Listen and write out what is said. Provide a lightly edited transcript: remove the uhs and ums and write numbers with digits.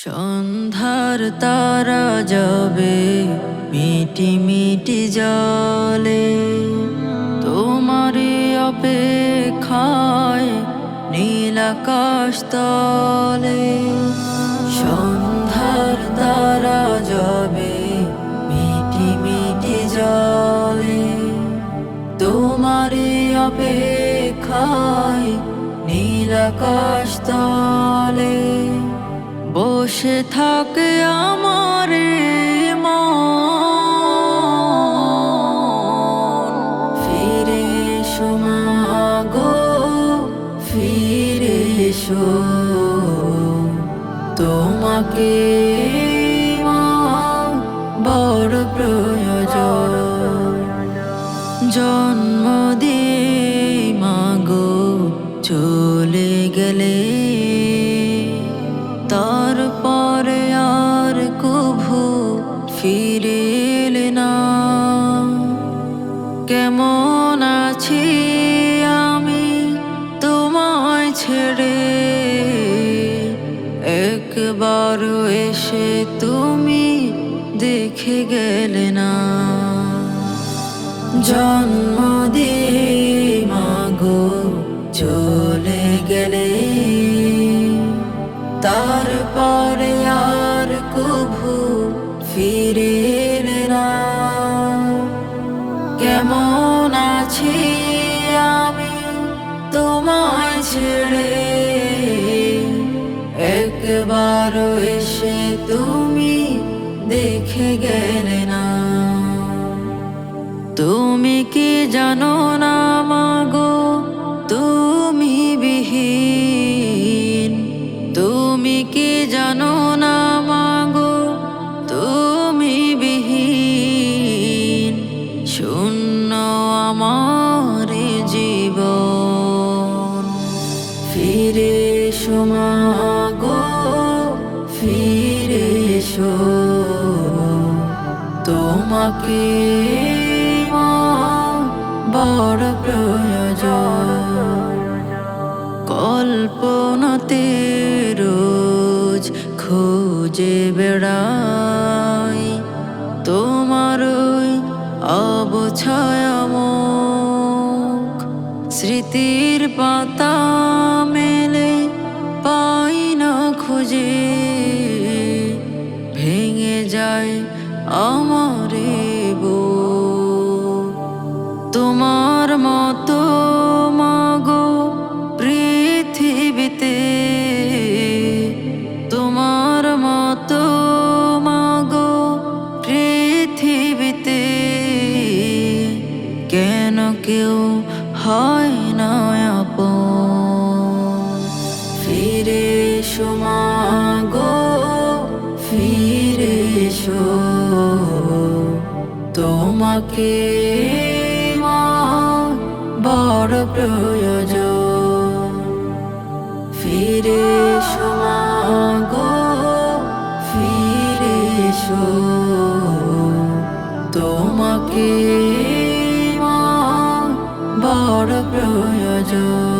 সন্ধ্যার তারা যাবে মিটি মিটি জলে, তোমারই অপেক্ষায় নীল আকাশ তলে। সন্ধ্যার তারা যাবে মিটি মিটি জলে, তোমারই অপেক্ষায় নীল আকাশ তলে। বসে থাকে আমার মন, ফিরে এসো মাগো, ফিরে এসো। তোমাকে মা বড় প্রয়োজন। জন্ম দিয়ে মাগো চলে গেলে, তারপরে আর কভু ফিরে এলে না। কেমন আছি আমি তোমায় ছেড়ে, একবার এসে তুমি দেখে গেলে না। জন্ম দিয়ে মাগো চলে গেলে, তারপরে আর কভু ফিরে এলে না। কেমন আছি আমি তোমায় ছেড়ে, একবার এসে তুমি দেখে গেলে না। তুমি কি জানো না মাগো, তুমি বিহীন। তুমি কি জানো না মাগো, তুমি বিহীন। শূন্য আমার জীবন। ফিরে এসো মাগো, ফিরে এসো। তোমাকে মা বড় প্রয়োজন। কল্পনাতে রোজ খুঁজে বেড়াই তোমার ওই অবছায়া মুখ। স্মৃতির পাতা মেলে পাই না খুঁজে, ভেঙে যায় আমার বুক। তোমার মতো মাগো পৃথিবীতে, তোমার মতো মাগো পৃথিবীতে, কেন কেউ হয় না আপন। ফিরে এসো মাগো, ফিরে এসো। তোমাকে মা বড় প্রয়োজন। ফিরে এসো মাগো, ফিরে এসো। তোমাকে মা বড় প্রয়োজন।